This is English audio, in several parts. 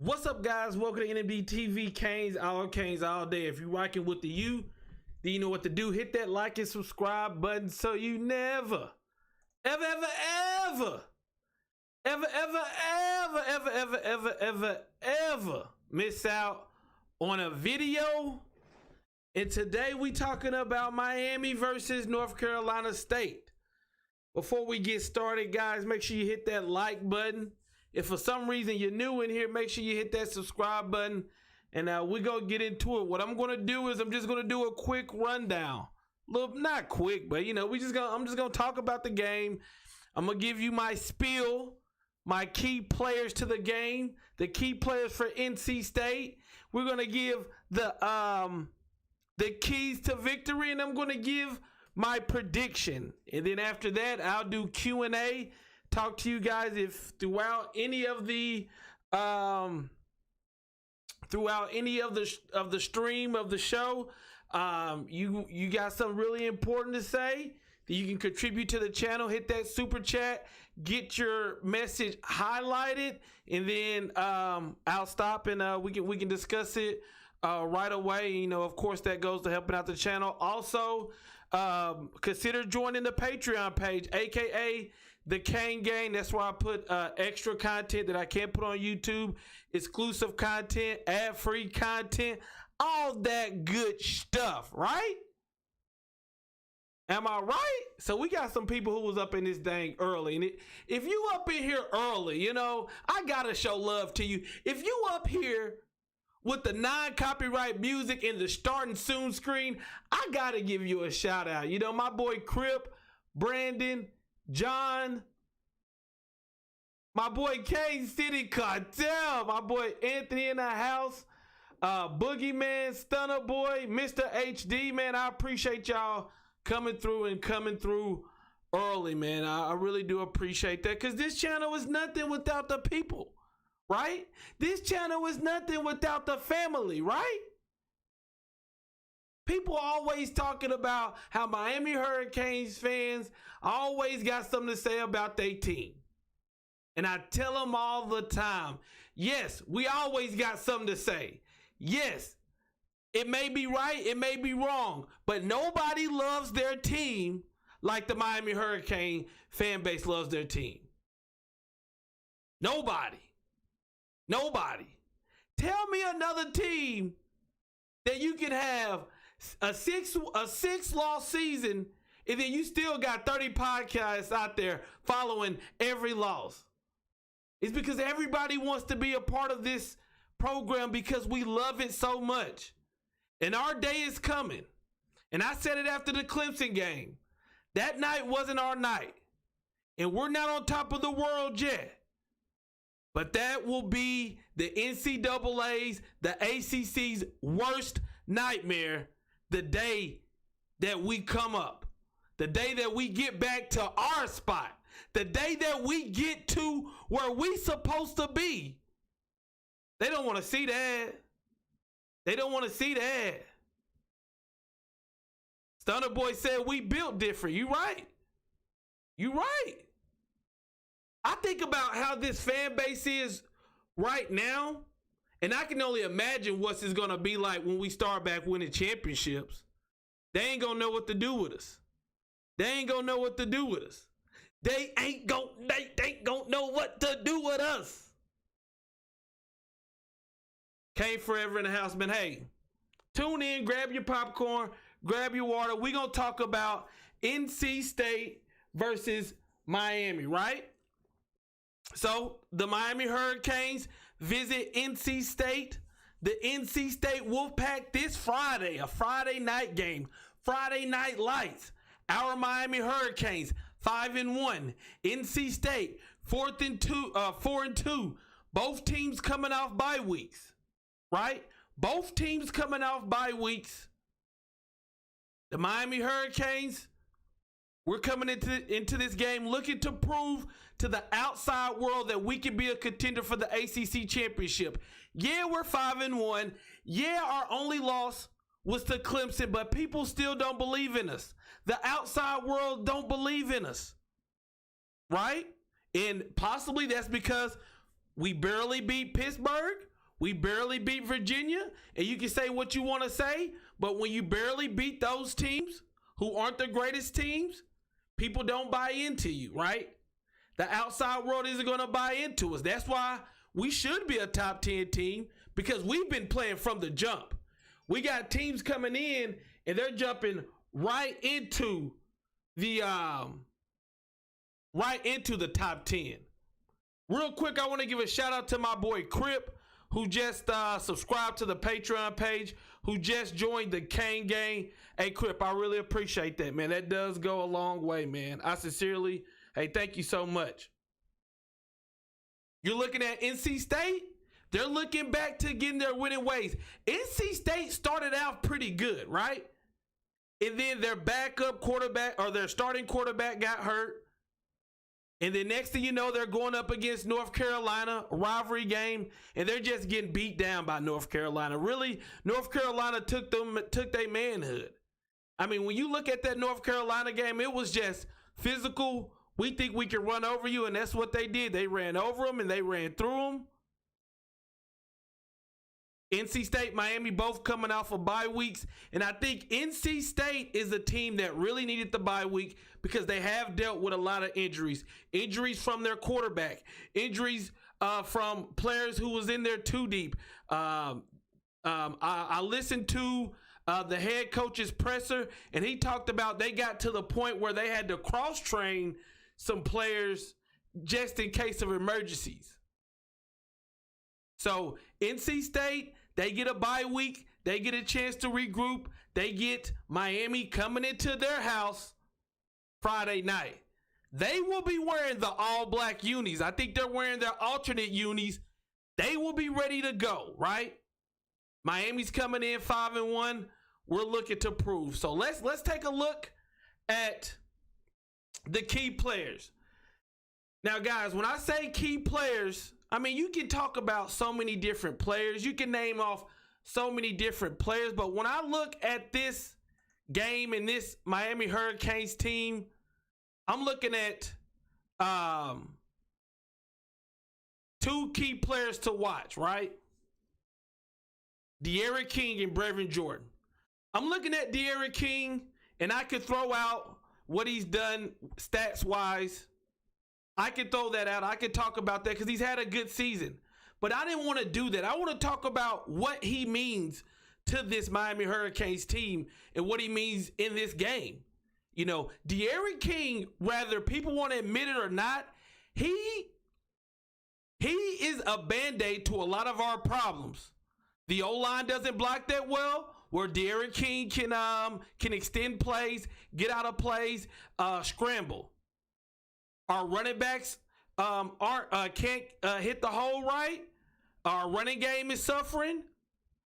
What's up, guys? Welcome to NMD TV. Canes all day. If you're rocking with the U, then you know what to do. Hit that like and subscribe button so you never, ever miss out on a video. And today we talking about Miami versus North Carolina State. Before we get started, guys, make sure you hit that like button. If for some reason you're new in here, make sure you hit that subscribe button. And we're going to get into it. What I'm going to do is I'm just going to do a quick rundown. Not quick, but, you know, I'm just going to talk about the game. I'm going to give you my spiel, my key players to the game, the key players for NC State. We're going to give the keys to victory, and I'm going to give my prediction. And then after that, I'll do Q&A. Talk to you guys if throughout any of the stream of the show, you got something really important to say that you can contribute to the channel. Hit that super chat, get your message highlighted, and then I'll stop and we can discuss it right away. You know, of course, that goes to helping out the channel. Also, consider joining the Patreon page, aka the Cane Gang. That's where I put extra content that I can't put on YouTube, exclusive content, ad-free content, all that good stuff, right? Am I right? So we got some people who was up in this thing early. And if you up in here early, you know, I gotta show love to you. If you up here with the non-copyright music in the starting soon screen, I gotta give you a shout out. You know, my boy Crip, Brandon, John, my boy K City Cartel, my boy Anthony in the house, Boogeyman, Stunner Boy, Mr. HD, man, I appreciate y'all coming through early, man. I really do appreciate that, because this channel is nothing without the people, right? This channel is nothing without the family, right? People always talking about how Miami Hurricanes fans always got something to say about their team. And I tell them all the time, yes, we always got something to say. Yes, it may be right, it may be wrong, but nobody loves their team like the Miami Hurricane fan base loves their team. Nobody. Tell me another team that you can have a six loss season and then you still got 30 podcasts out there following every loss. It's because everybody wants to be a part of this program because we love it so much. And our day is coming. And I said it after the Clemson game. That night wasn't our night. And we're not on top of the world yet. But that will be the NCAA's, the ACC's worst nightmare the day that we come up. The day that we get back to our spot. The day that we get to where we supposed to be. They don't want to see that. They don't want to see that. Stunner Boy said we built different. You right. You right. I think about how this fan base is right now, and I can only imagine what's it's going to be like when we start back winning championships. They ain't going to know what to do with us. They ain't going to know what to do with us. They ain't going to know what to do with us. Came forever in the house, man. Hey, tune in, grab your popcorn, grab your water. We're going to talk about NC State versus Miami, right? So the Miami Hurricanes visit NC State. The NC State Wolfpack this Friday, a Friday night game, Friday night lights. Our Miami Hurricanes 5-1. NC State 4-2. Both teams coming off bye weeks, right? Both teams coming off bye weeks. The Miami Hurricanes, we're coming into this game looking to prove to the outside world that we can be a contender for the ACC championship. Yeah, we're 5-1. Yeah, our only loss was to Clemson, but people still don't believe in us. The outside world don't believe in us, right? And possibly that's because we barely beat Pittsburgh, We barely beat Virginia, and you can say what you want to say, but when you barely beat those teams who aren't the greatest teams, people don't buy into you, right? The outside world isn't going to buy into us. That's why we should be a top 10 team, because we've been playing from the jump. We got teams coming in and they're jumping right into the top 10. Real quick, I want to give a shout out to my boy Crip, who just subscribed to the Patreon page, who just joined the Kane gang. Hey Crip, I really appreciate that, man. That does go a long way, man. I sincerely, hey, thank you so much. You're looking at NC State. They're looking back to getting their winning ways. NC State started out pretty good, right? And then their backup quarterback, or their starting quarterback, got hurt. And then next thing you know, they're going up against North Carolina, a rivalry game, and they're just getting beat down by North Carolina. Really, North Carolina took their manhood. I mean, when you look at that North Carolina game, it was just physical. We think we can run over you, and that's what they did. They ran over them, and they ran through them. NC State, Miami, both coming off of bye weeks. And I think NC State is a team that really needed the bye week, because they have dealt with a lot of injuries. Injuries from their quarterback. Injuries from players who was in there too deep. I listened to the head coach's presser, and he talked about they got to the point where they had to cross-train some players just in case of emergencies. So NC State, they get a bye week. They get a chance to regroup. They get Miami coming into their house Friday night. They will be wearing the all-black unis. I think they're wearing their alternate unis. They will be ready to go, right? Miami's coming in 5-1. We're looking to prove. So let's take a look at the key players. Now, guys, when I say key players, I mean, you can talk about so many different players. You can name off so many different players. But when I look at this game and this Miami Hurricanes team, I'm looking at two key players to watch, right? De'Aaron King and Brevin Jordan. I'm looking at De'Aaron King, and I could throw out what he's done stats-wise. I could throw that out. I could talk about that because he's had a good season. But I didn't want to do that. I want to talk about what he means to this Miami Hurricanes team and what he means in this game. You know, De'Aaron King, whether people want to admit it or not, he is a Band-Aid to a lot of our problems. The O-line doesn't block that well, where De'Aaron King can extend plays, get out of plays, scramble. Our running backs can't hit the hole right. Our running game is suffering.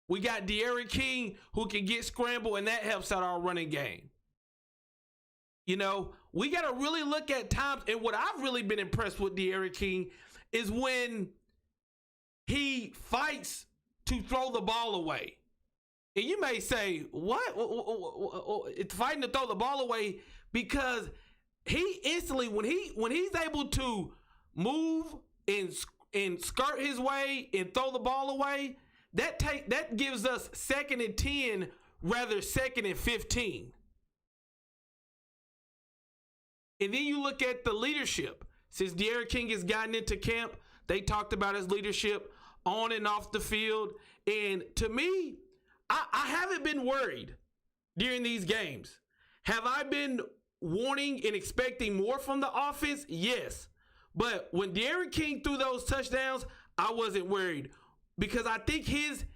We got De'Aaron King who can get scramble, and that helps out our running game. You know, we got to really look at times, and what I've really been impressed with De'Aaron King is when he fights to throw the ball away. And you may say, what? It's fighting to throw the ball away, because he instantly, when he's able to move and skirt his way and throw the ball away, that gives us 2nd and 10 rather 2nd and 15. And then you look at the leadership. Since De'Aaron King has gotten into camp, they talked about his leadership on and off the field. And to me, I haven't been worried during these games. Have I been wanting and expecting more from the offense? Yes. But when De'Aaron King threw those touchdowns, I wasn't worried, because I think his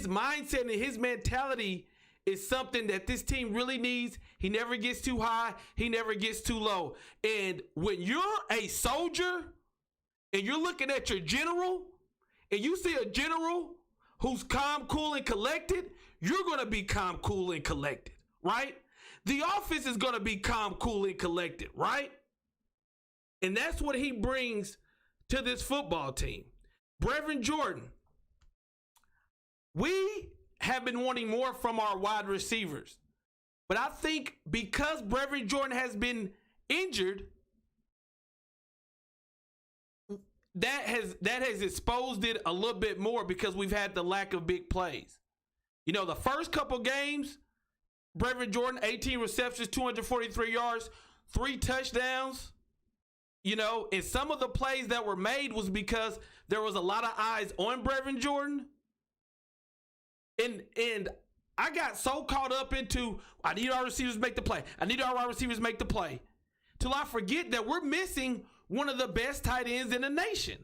mindset and his mentality is something that this team really needs. He never gets too high. He never gets too low. And when you're a soldier and you're looking at your general and you see a general who's calm, cool, and collected, you're going to be calm, cool, and collected, right? The offense is going to be calm, cool, and collected, right? And that's what he brings to this football team. Brevin Jordan, we have been wanting more from our wide receivers. But I think because Brevin Jordan has been injured, that has exposed it a little bit more because we've had the lack of big plays. You know, the first couple games, Brevin Jordan, 18 receptions, 243 yards, 3 touchdowns. You know, and some of the plays that were made was because there was a lot of eyes on Brevin Jordan. And I got so caught up into, I need our receivers to make the play. I need our wide receivers to make the play. Till I forget that we're missing one of the best tight ends in the nation.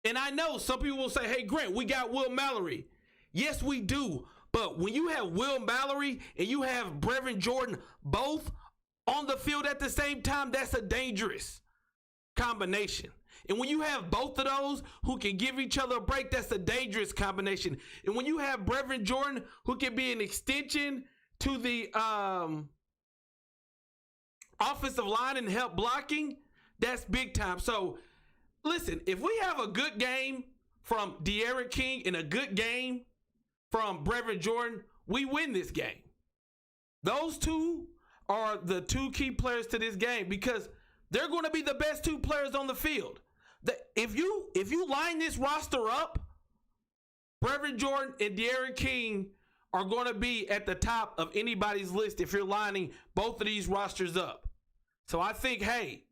And I know some people will say, hey, Grant, we got Will Mallory. Yes, we do. But when you have Will Mallory and you have Brevin Jordan both on the field at the same time, that's a dangerous combination. And when you have both of those who can give each other a break, that's a dangerous combination. And when you have Brevin Jordan who can be an extension to the offensive line and help blocking, that's big time. So listen, if we have a good game from De'Aaron King and a good game from Brevin Jordan, we win this game. Those two are the two key players to this game because they're going to be the best two players on the field. If you line this roster up, Brevin Jordan and De'Aaron King are going to be at the top of anybody's list if you're lining both of these rosters up. So I think, hey,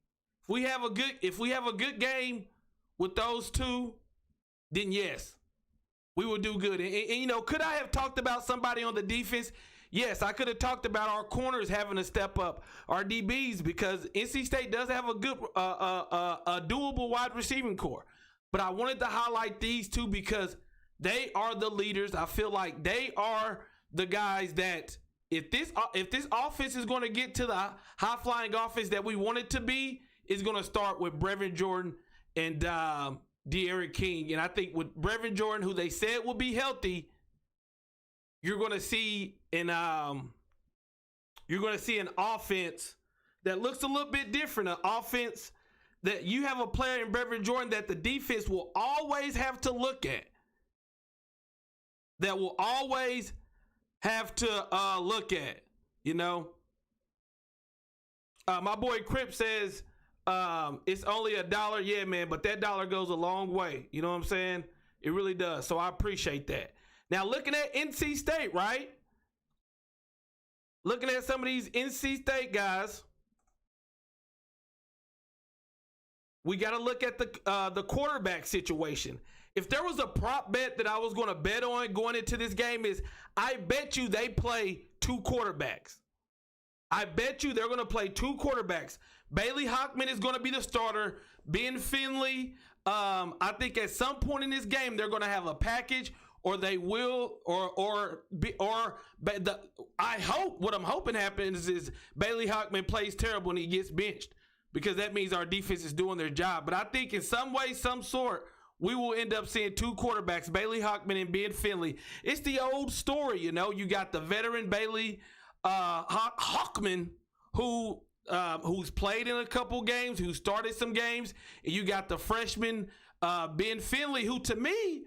if we have a good game with those two, then yes, we will do good. And you know, could I have talked about somebody on the defense? Yes, I could have talked about our corners having to step up, our DBs, because NC State does have a good, a doable wide receiving core. But I wanted to highlight these two because they are the leaders. I feel like they are the guys that if this offense is going to get to the high-flying offense that we want it to be, it's going to start with Brevin Jordan and De'Aaron King. And I think with Brevin Jordan, who they said will be healthy, you're going to see an offense that looks a little bit different. An offense that you have a player in Brevin Jordan that the defense will always have to look at. That will always have to look at, you know. My boy Crip says it's only $1. Yeah, man, but that dollar goes a long way. You know what I'm saying? It really does. So I appreciate that. Now, looking at NC State, right? Looking at some of these NC State guys, we got to look at the quarterback situation. If there was a prop bet that I was going to bet on going into this game is, I bet you they play 2 quarterbacks. I bet you they're going to play 2 quarterbacks. Bailey Hockman is going to be the starter. Ben Finley, I think at some point in this game, they're going to have a package, or they will, I hope, what I'm hoping happens is Bailey Hockman plays terrible and he gets benched, because that means our defense is doing their job. But I think in some way, some sort, we will end up seeing 2 quarterbacks, Bailey Hockman and Ben Finley. It's the old story, you know. You got the veteran Bailey Hockman, who's played in a couple games, who started some games, and you got the freshman Ben Finley, who to me,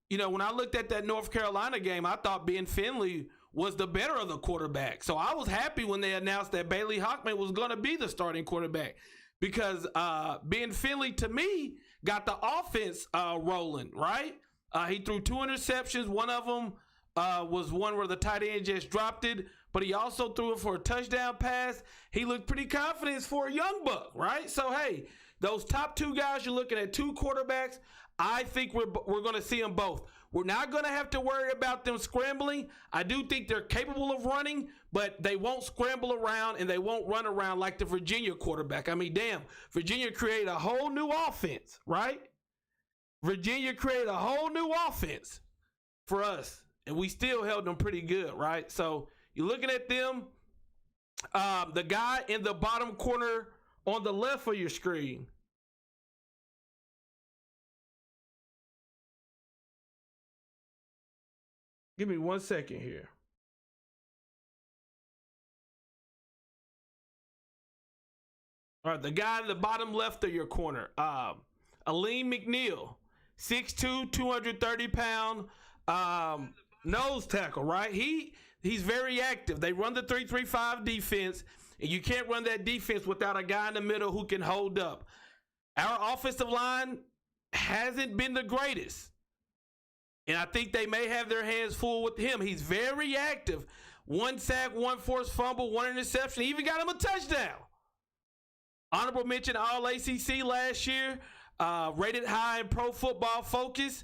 you know, when I looked at that North Carolina game, I thought Ben Finley was the better of the quarterback. So I was happy when they announced that Bailey Hockman was going to be the starting quarterback, because Ben Finley, to me, got the offense rolling, right? He threw 2 interceptions. One of them was one where the tight end just dropped it, but he also threw it for a touchdown pass. He looked pretty confident for a young buck, right? So, hey, those top 2 guys, you're looking at 2 quarterbacks. I think we're going to see them both. We're not going to have to worry about them scrambling. I do think they're capable of running, but they won't scramble around and they won't run around like the Virginia quarterback. I mean, damn, Virginia created a whole new offense, right? Virginia created a whole new offense for us, and we still held them pretty good, right? So you're looking at them. The guy in the bottom corner on the left of your screen, give me 1 second here. All right, the guy in the bottom left of your corner, Aleem McNeil, 6'2", 230-pound nose tackle, right? He's very active. They run the 3-3-5 defense, and you can't run that defense without a guy in the middle who can hold up. our offensive line hasn't been the greatest. And I think they may have their hands full with him. He's very active. 1 sack, 1 forced fumble, 1 interception. He even got him a touchdown. Honorable mention All ACC last year. Rated high in Pro Football Focus.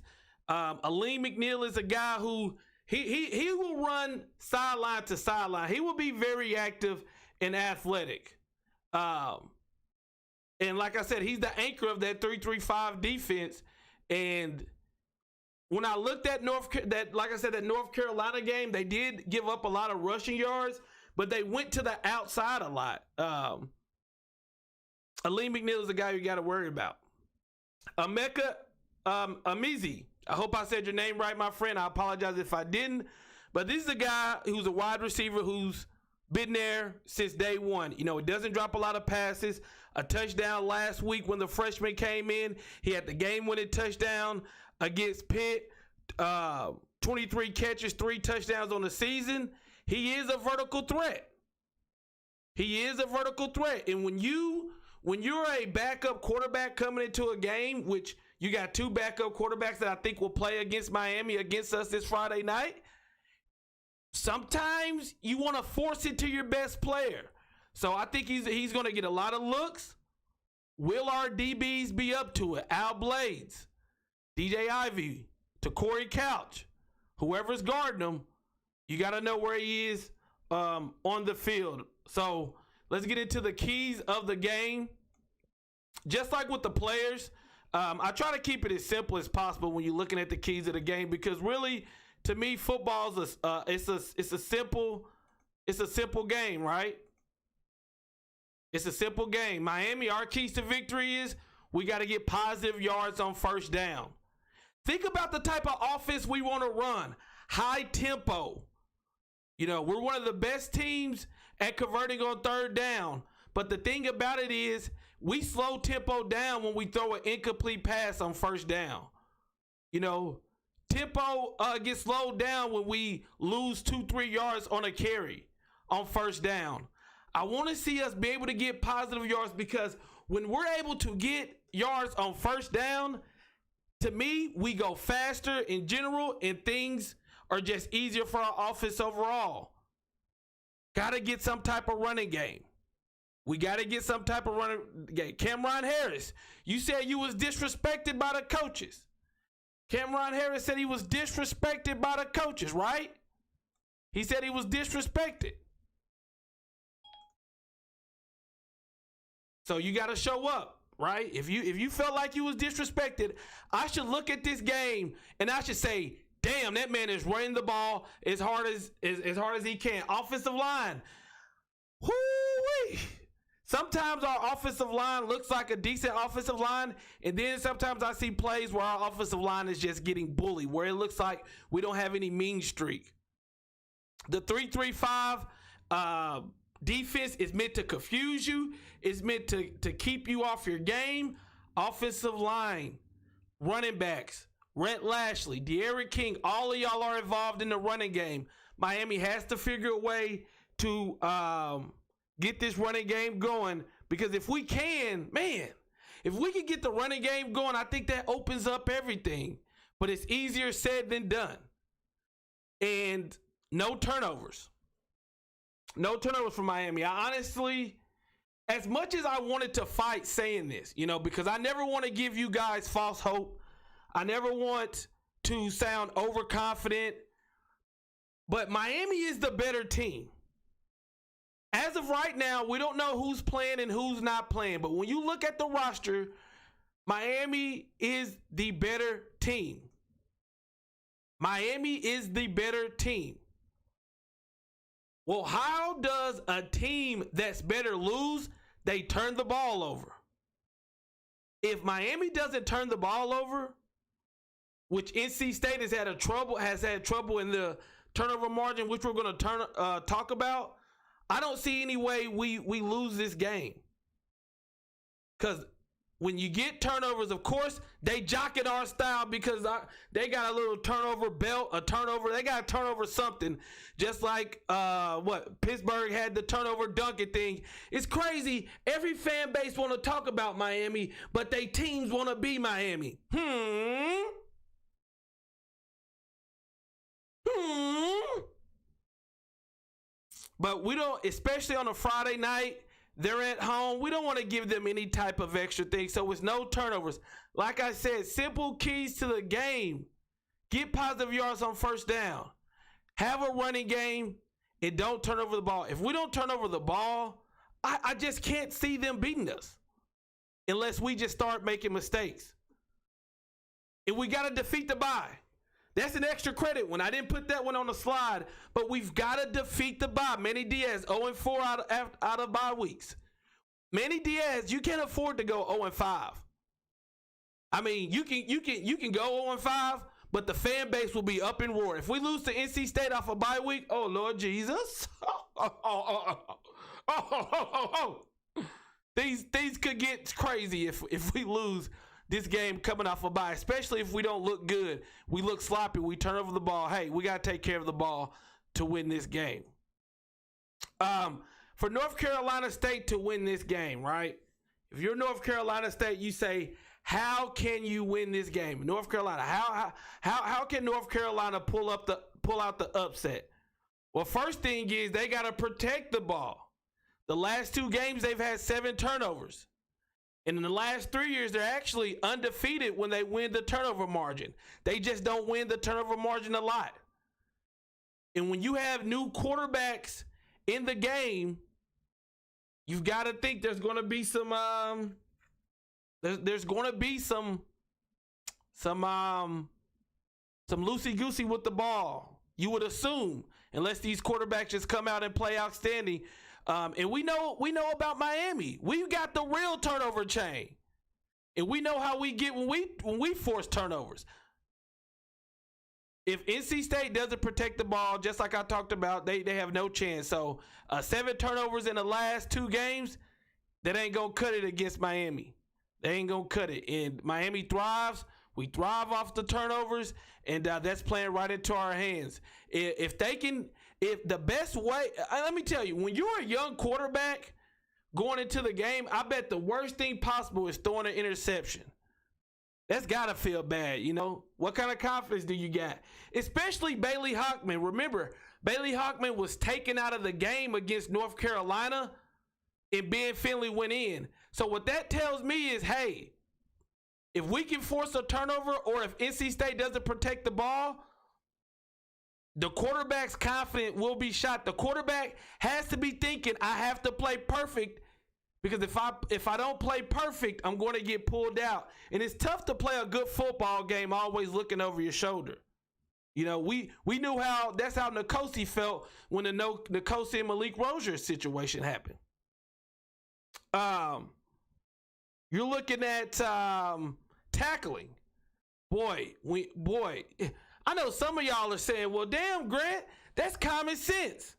Aleem McNeil is a guy who he will run sideline to sideline. He will be very active and athletic. And like I said, he's the anchor of that 3-3-5 defense. And when I looked at that North Carolina game, they did give up a lot of rushing yards, but they went to the outside a lot. Aleem McNeil is the guy you got to worry about. Emeka Amizi. I hope I said your name right, my friend. I apologize if I didn't. But this is a guy who's a wide receiver who's been there since day one. You know, it doesn't drop a lot of passes. A touchdown last week when the freshman came in. He had the game-winning touchdown against Pitt. 23 catches, 3 touchdowns on the season. He is a vertical threat. He is a vertical threat. And when you're a backup quarterback coming into a game, which you got 2 backup quarterbacks that I think will play against Miami against us this Friday night, sometimes you want to force it to your best player. So I think he's going to get a lot of looks. Will our DBs be up to it? Al Blades, DJ Ivy, to Corey Couch, whoever's guarding him, you got to know where he is on the field. So let's get into the keys of the game. Just like with the players, I try to keep it as simple as possible when you're looking at the keys of the game, because really, to me, football's it's a simple game, right? It's a simple game. Miami, our keys to victory is we got to get positive yards on first down. Think about the type of offense we want to run. High tempo. You know, we're one of the best teams at converting on third down. But the thing about it is we slow tempo down when we throw an incomplete pass on first down. You know, tempo gets slowed down when we lose 2-3 yards on a carry on first down. I want to see us be able to get positive yards, because when we're able to get yards on first down, to me, we go faster in general and things are just easier for our offense overall. Got to get some type of running game. We got to get some type of running game. Cameron Harris, you said you was disrespected by the coaches. Cameron Harris said he was disrespected by the coaches, right? He said he was disrespected. So you got to show up, right? If you felt like you was disrespected, I should look at this game and I should say, damn, that man is running the ball as hard as he can. Offensive line. Whoo-wee. Sometimes our offensive line looks like a decent offensive line, and then sometimes I see plays where our offensive line is just getting bullied, where it looks like we don't have any mean streak. The 3-3-5 defense is meant to confuse you. It's meant to keep you off your game. Offensive line, running backs, Rhett Lashley, De'Aaron King, all of y'all are involved in the running game. Miami has to figure a way to get this running game going, because if we can, man, if we can get the running game going, I think that opens up everything. But it's easier said than done. And no turnovers. No turnovers for Miami. I honestly, as much as I wanted to fight saying this, you know, because I never want to give you guys false hope. I never want to sound overconfident. But Miami is the better team. As of right now, we don't know who's playing and who's not playing. But when you look at the roster, Miami is the better team. Miami is the better team. Well, how does a team that's better lose? They turn the ball over. If Miami doesn't turn the ball over, which NC State has had trouble in the turnover margin, which we're going to talk about, I don't see any way we lose this game. Because when you get turnovers, of course, they jock it our style because they got a little turnover belt, a turnover. They got a turnover something, just like what Pittsburgh had the turnover dunking thing. It's crazy. Every fan base want to talk about Miami, but they teams want to be Miami. But we don't, especially on a Friday night, they're at home. We don't want to give them any type of extra thing. So it's no turnovers. Like I said, simple keys to the game. Get positive yards on first down. Have a running game and don't turn over the ball. If we don't turn over the ball, I just can't see them beating us unless we just start making mistakes. And we got to defeat the bye. That's an extra credit one. I didn't put that one on the slide, but we've got to defeat the bye. Manny Diaz, 0-4 out of bye weeks. Manny Diaz, you can't afford to go 0-5. I mean, you can go 0-5, but the fan base will be up in roar. If we lose to NC State off a bye week, oh Lord Jesus, things could get crazy if we lose this game coming off a bye, especially if we don't look good. We look sloppy. We turn over the ball. Hey, we got to take care of the ball to win this game. For North Carolina State to win this game, right? If you're North Carolina State, you say, how can you win this game? North Carolina, how can North Carolina pull out the upset? Well, first thing is they got to protect the ball. The last 2 games, they've had 7 turnovers. And in the last 3 years, they're actually undefeated when they win the turnover margin. They just don't win the turnover margin a lot. And when you have new quarterbacks in the game, you've got to think there's going to be some there's going to be some loosey-goosey with the ball. You would assume, unless these quarterbacks just come out and play outstanding. And we know about Miami. We got the real turnover chain, and we know how we get when we force turnovers. If NC State doesn't protect the ball, just like I talked about, they have no chance. So 7 turnovers in the last 2 games, that ain't gonna cut it against Miami. They ain't gonna cut it. And Miami thrives. We thrive off the turnovers, and that's playing right into our hands. If the best way, let me tell you, when you're a young quarterback going into the game, I bet the worst thing possible is throwing an interception. That's got to feel bad, you know? What kind of confidence do you got? Especially Bailey Hockman. Remember, Bailey Hockman was taken out of the game against North Carolina, and Ben Finley went in. So what that tells me is, hey, if we can force a turnover, or if NC State doesn't protect the ball, the quarterback's confidence will be shot. The quarterback has to be thinking, I have to play perfect, because if I don't play perfect, I'm going to get pulled out. And it's tough to play a good football game always looking over your shoulder. You know, we knew that's how Nkosi felt when the Nkosi and Malik Rozier situation happened. You're looking at tackling. Boy, I know some of y'all are saying, well, damn, Grant, that's common sense.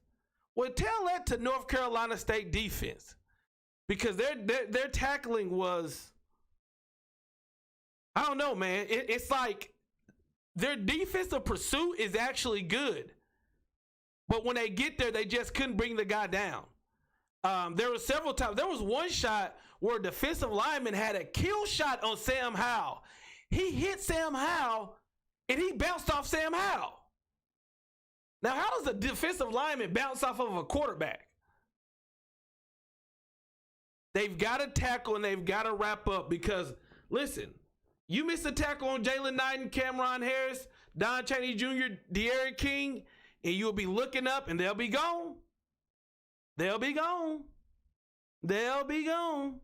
Well, tell that to North Carolina State defense, because their tackling was, I don't know, man. It's like their defensive pursuit is actually good, but when they get there, they just couldn't bring the guy down. There were several times. There was one shot where a defensive lineman had a kill shot on Sam Howell. He hit Sam Howell, and he bounced off Sam Howell. Now, how does a defensive lineman bounce off of a quarterback? They've got to tackle, and they've got to wrap up, because, listen, you miss a tackle on Jalen Knighton, Cameron Harris, Don Chaney Jr., De'Aaron King, and you'll be looking up, and they'll be gone. They'll be gone. They'll be gone.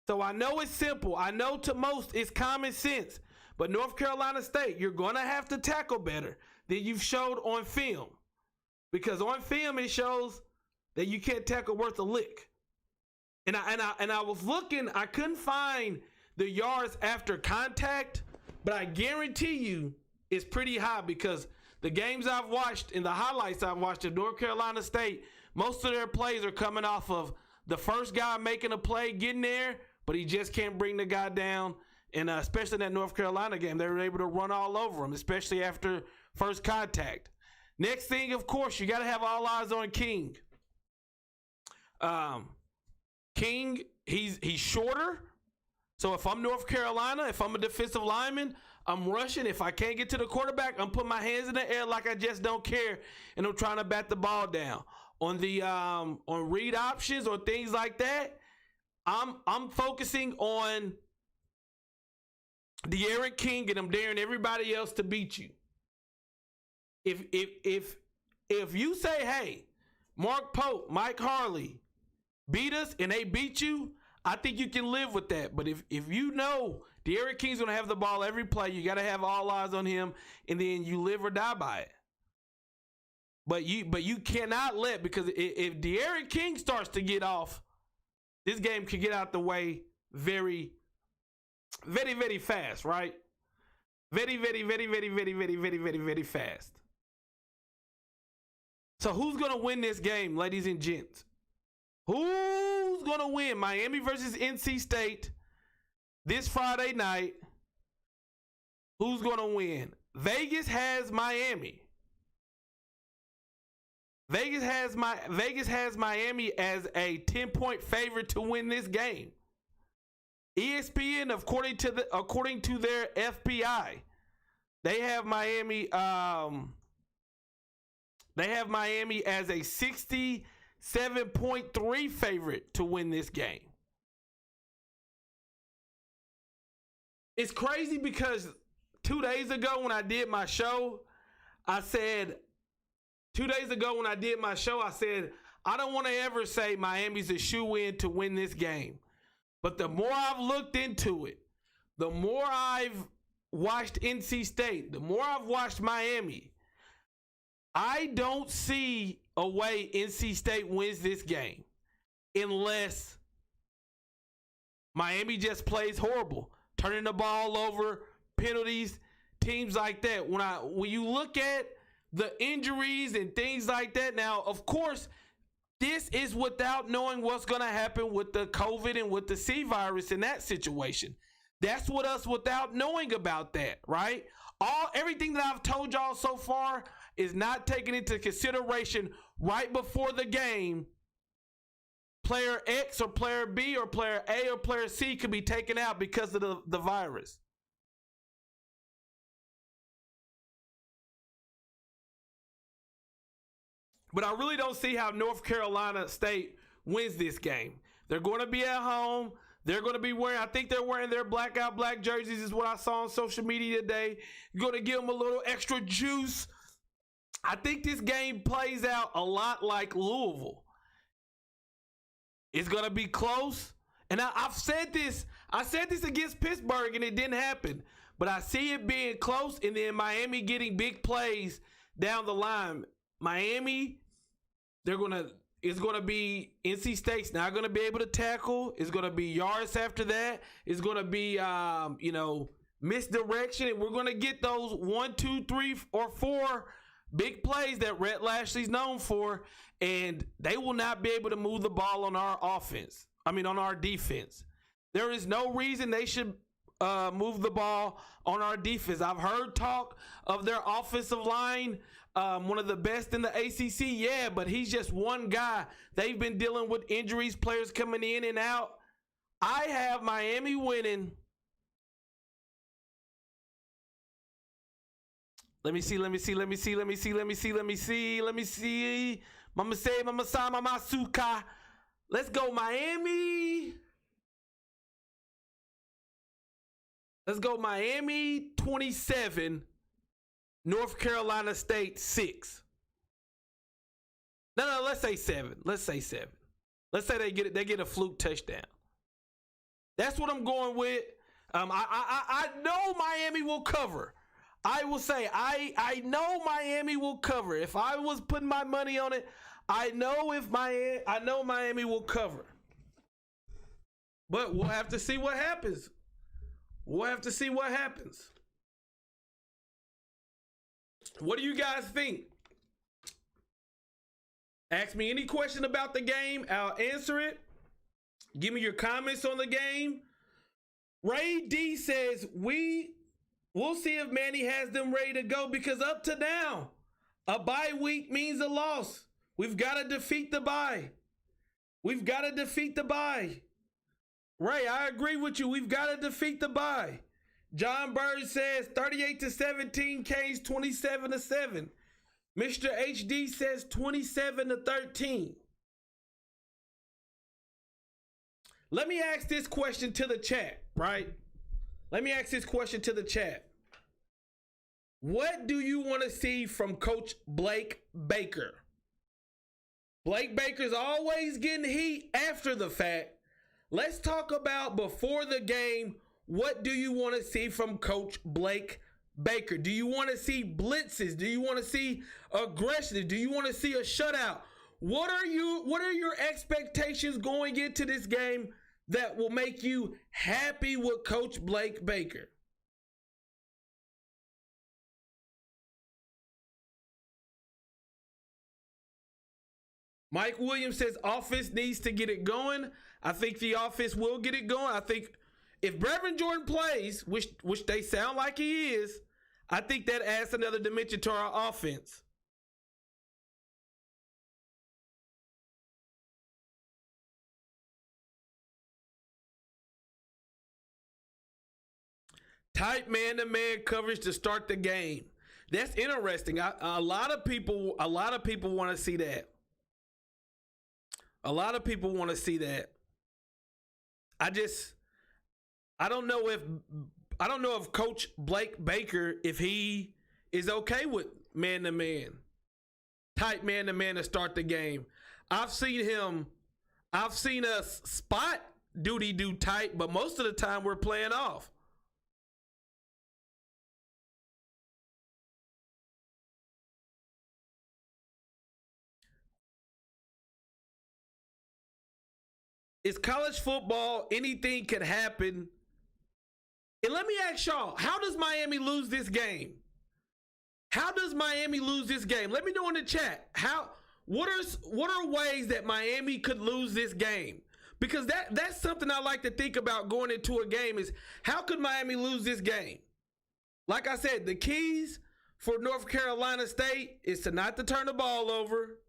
So I know it's simple. I know to most it's common sense. But North Carolina State, you're going to have to tackle better than you've showed on film. Because on film, it shows that you can't tackle worth a lick. And I was looking, I couldn't find the yards after contact, but I guarantee you it's pretty high, because the games I've watched and the highlights I've watched of North Carolina State, most of their plays are coming off of the first guy making a play, getting there, but he just can't bring the guy down. And especially in that North Carolina game, they were able to run all over him, especially after first contact. Next thing, of course, you got to have all eyes on King. King, he's shorter. So if I'm North Carolina, if I'm a defensive lineman, I'm rushing. If I can't get to the quarterback, I'm putting my hands in the air like I just don't care, and I'm trying to bat the ball down. On the on read options or things like that, I'm focusing on De'Aaron King, and I'm daring everybody else to beat you. If you say, hey, Mark Pope, Mike Harley beat us and they beat you, I think you can live with that. But if you know De'Aaron King's going to have the ball every play, you got to have all eyes on him, and then you live or die by it. But you cannot let, because if De'Aaron King starts to get off, this game could get out the way very, very, very fast, right? Very, very, very, very, very, very, very, very, very fast. So who's going to win this game, ladies and gents? Who's going to win? Miami versus NC State this Friday night. Who's going to win? Vegas has Miami. Vegas has Miami as a 10-point favorite to win this game. ESPN, according to their FPI, they have Miami as a 67.3 favorite to win this game. It's crazy because 2 days ago when I did my show, I said I don't want to ever say Miami's a shoe-in to win this game. But the more I've looked into it, the more I've watched NC State, the more I've watched Miami, I don't see a way NC State wins this game unless Miami just plays horrible, turning the ball over, penalties, teams like that. When you look at the injuries and things like that, now, of course, this is without knowing what's going to happen with the COVID and with the C virus in that situation. That's what us without knowing about that, right? Everything that I've told y'all so far is not taken into consideration right before the game. Player X or player B or player A or player C could be taken out because of the virus. But I really don't see how North Carolina State wins this game. They're going to be at home. They're going to be I think they're wearing their blackout black jerseys is what I saw on social media today. You're going to give them a little extra juice. I think this game plays out a lot like Louisville. It's going to be close. And I've said this. I said this against Pittsburgh and it didn't happen. But I see it being close and then Miami getting big plays down the line. Miami, it's going to be NC State's not going to be able to tackle. It's going to be yards after that. It's going to be, misdirection. And we're going to get those 1, 2, 3, or 4 big plays that Rhett Lashley's known for. And they will not be able to move the ball on our on our defense. There is no reason they should move the ball on our defense. I've heard talk of their offensive line, one of the best in the ACC. Yeah, but he's just one guy. They've been dealing with injuries, players coming in and out. I have Miami winning. Let me see. Mama say, Mama Sa, Mama Suka. Let's go, Miami. Let's go, Miami 27, North Carolina State 6. No, let's say 7. Let's say 7. Let's say they get a fluke touchdown. That's what I'm going with. I know Miami will cover. I will say I know Miami will cover. If I was putting my money on it, I know Miami will cover. But we'll have to see what happens. What do you guys think? Ask me any question about the game. I'll answer it. Give me your comments on the game. Ray D says, we'll see if Manny has them ready to go, because up to now, a bye week means a loss. We've got to defeat the bye. We've got to defeat the bye. Ray, I agree with you. We've got to defeat the bye. John Bird says 38-17, Canes 27-7. Mr. HD says 27-13. Let me ask this question to the chat, right? Let me ask this question to the chat. What do you want to see from Coach Blake Baker? Blake Baker's always getting heat after the fact. Let's talk about before the game. What do you want to see from Coach Blake Baker? Do you want to see blitzes? Do you want to see aggression? Do you want to see a shutout? What are your expectations going into this game that will make you happy with Coach Blake Baker? Mike Williams says offense needs to get it going. I think the offense will get it going. I think if Brevin Jordan plays, which they sound like he is, I think that adds another dimension to our offense. Tight man-to-man coverage to start the game. That's interesting. A lot of people want to see that. A lot of people want to see that. I don't know if Coach Blake Baker, if he is okay with man-to-man, tight man-to-man to start the game. I've seen us spot duty do tight, but most of the time we're playing off. It's college football. Anything can happen. And let me ask y'all, how does Miami lose this game? How does Miami lose this game? Let me know in the chat. What are ways that Miami could lose this game? Because that's something I like to think about going into a game is how could Miami lose this game? Like I said, the keys for North Carolina State is to not to turn the ball over,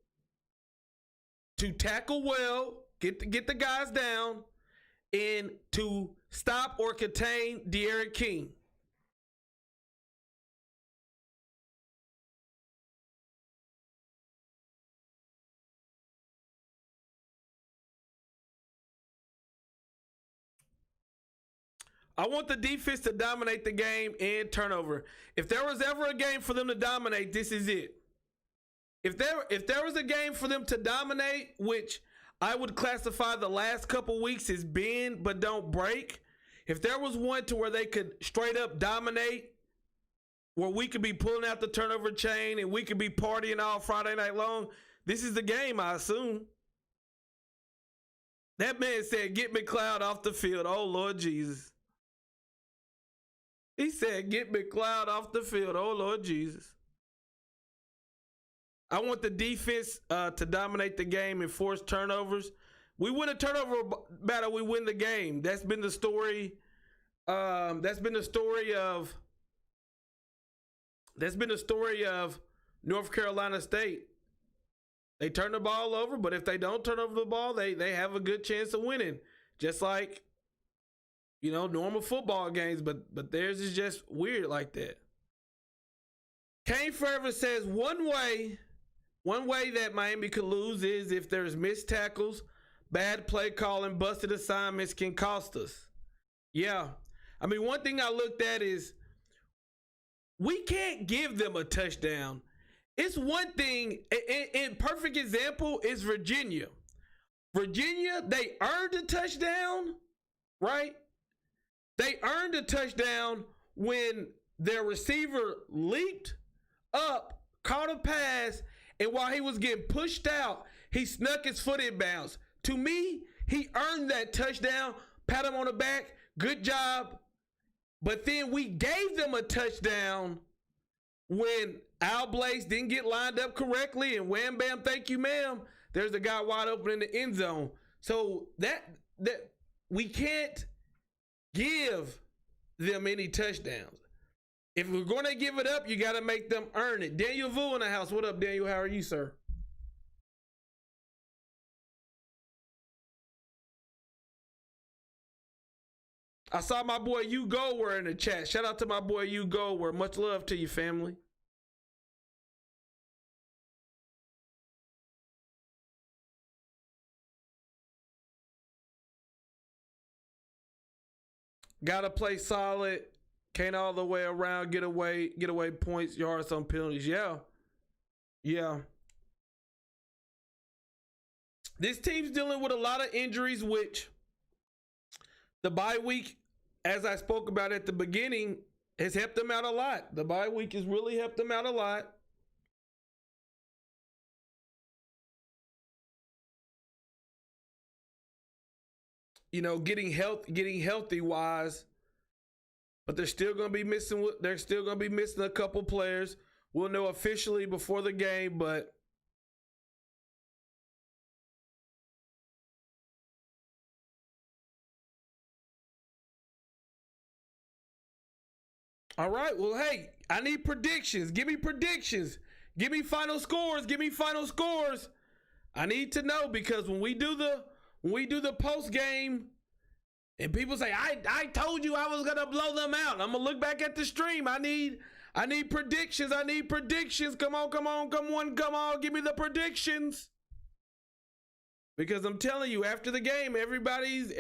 to tackle well, get the guys down, and to stop or contain De'Aaron King. I want the defense to dominate the game and turnover. If there was ever a game for them to dominate, this is it. If there was a game for them to dominate, which I would classify the last couple weeks as bend but don't break. If there was one to where they could straight up dominate, where we could be pulling out the turnover chain and we could be partying all Friday night long, this is the game, I assume. That man said, get McLeod off the field. Oh, Lord Jesus. He said, get McLeod off the field. Oh, Lord Jesus. I want the defense to dominate the game and force turnovers. We win a turnover battle, we win the game. That's been the story. That's been the story of North Carolina State. They turn the ball over, but if they don't turn over the ball, they have a good chance of winning. Just like, normal football games, but theirs is just weird like that. Kane Forever says one way that Miami could lose is if there's missed tackles, bad play calling, busted assignments can cost us. Yeah. I mean, one thing I looked at is we can't give them a touchdown. It's one thing, and perfect example is Virginia. Virginia, they earned a touchdown, right? They earned a touchdown when their receiver leaped up, caught a pass, and while he was getting pushed out, he snuck his foot in bounds. To me, he earned that touchdown. Pat him on the back. Good job. But then we gave them a touchdown when Al Blaze didn't get lined up correctly, and wham, bam, thank you, ma'am. There's a guy wide open in the end zone. So that we can't give them any touchdowns. If we're going to give it up, you got to make them earn it. Daniel Vu in the house. What up, Daniel? How are you, sir? I saw my boy You Gower in the chat. Shout out to my boy You Gower. Much love to you, family. Gotta play solid. Can't all the way around get away points, yards on penalties. Yeah. This team's dealing with a lot of injuries, which the bye week, as I spoke about at the beginning, has helped them out a lot. The bye week has really helped them out a lot. You know, getting healthy wise, but they're still going to be missing. They're still going to be missing a couple players. We'll know officially before the game, but all right. Well, hey, I need predictions. Give me predictions. Give me final scores. Give me final scores. I need to know, because when we do the post game and people say, I told you I was gonna blow them out, I'm gonna look back at the stream. I need predictions. I need predictions. Come on. Give me the predictions. Because I'm telling you, after the game, everybody's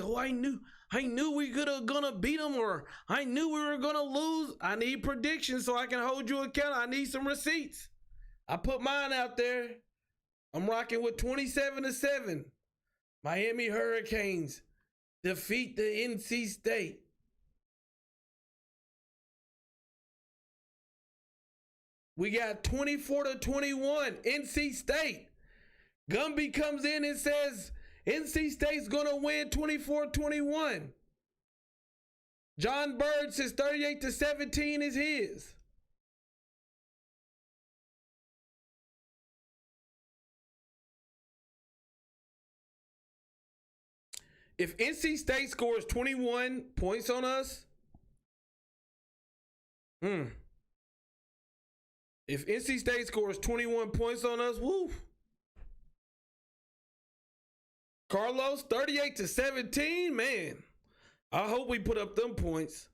oh, I knew we gonna beat them, or I knew we were gonna lose. I need predictions so I can hold you accountable. I need some receipts. I put mine out there. I'm rocking with 27-7. Miami Hurricanes defeat the NC State. We got 24-21, NC State. Gumby comes in and says NC State's gonna win 24-21. John Bird says 38-17 is his. If NC State scores 21 points on us, if NC State scores 21 points on us, woo. Carlos, 38-17, man. I hope we put up them points.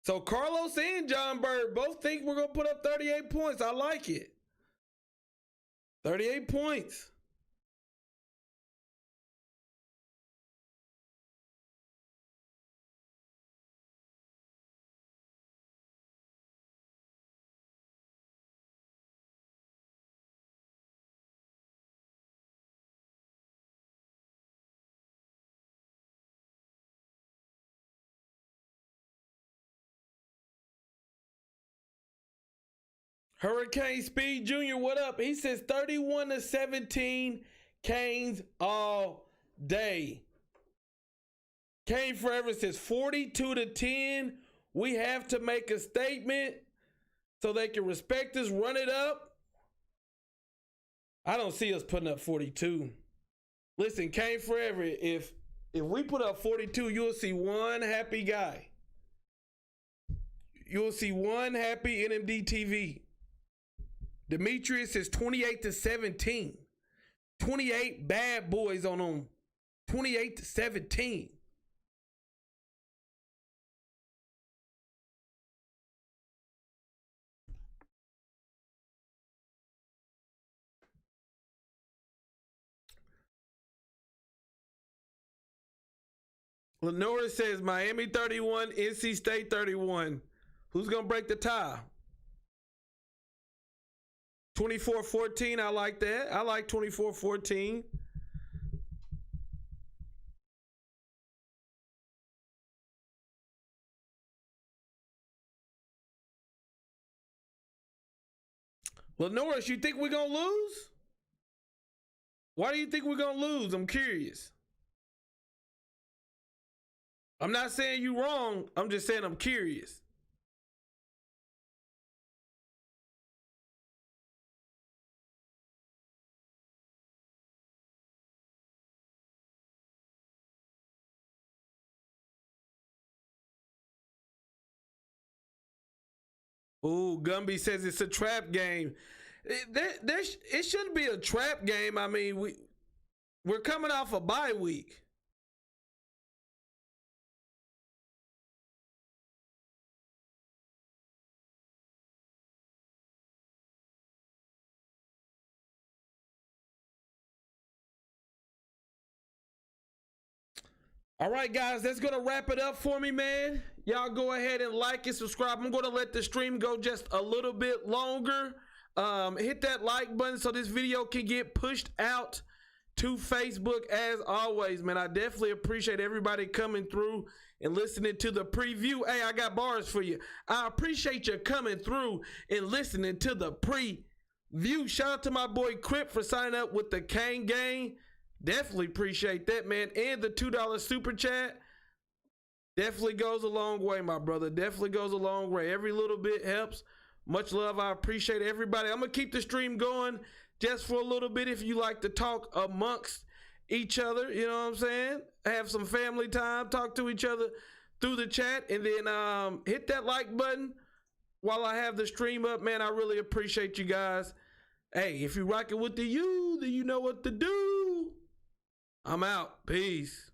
So Carlos and John Bird both think we're going to put up 38 points. I like it. 38 points. Hurricane Speed Jr., what up? He says 31-17, Canes all day. Kane Forever says 42-10. We have to make a statement so they can respect us, run it up. I don't see us putting up 42. Listen, Kane Forever, if we put up 42, you'll see one happy guy. You'll see one happy NMD TV. Demetrius is 28-17. 28 bad boys on them. 28-17. Lenora says Miami 31, NC State 31. Who's going to break the tie? 24-14, I like that. I like 24-14. Lenora, you think we're going to lose? Why do you think we're going to lose? I'm curious. I'm not saying you wrong. I'm just saying I'm curious. Ooh, Gumby says it's a trap game. It shouldn't be a trap game. I mean, we're coming off a bye week. All right, guys, that's going to wrap it up for me, man. Y'all go ahead and like and subscribe. I'm going to let the stream go just a little bit longer. Hit that like button so this video can get pushed out to Facebook as always, man. I definitely appreciate everybody coming through and listening to the preview. Hey, I got bars for you. I appreciate you coming through and listening to the preview. Shout out to my boy Crip for signing up with the Kane Gang. Definitely appreciate that, man. And the $2 super chat definitely goes a long way, my brother. Definitely goes a long way. Every little bit helps. Much love. I appreciate everybody. I'm going to keep the stream going just for a little bit if you like to talk amongst each other. You know what I'm saying? Have some family time. Talk to each other through the chat. And then hit that like button while I have the stream up, man. I really appreciate you guys. Hey, if you're rocking with the U, then you know what to do. I'm out. Peace.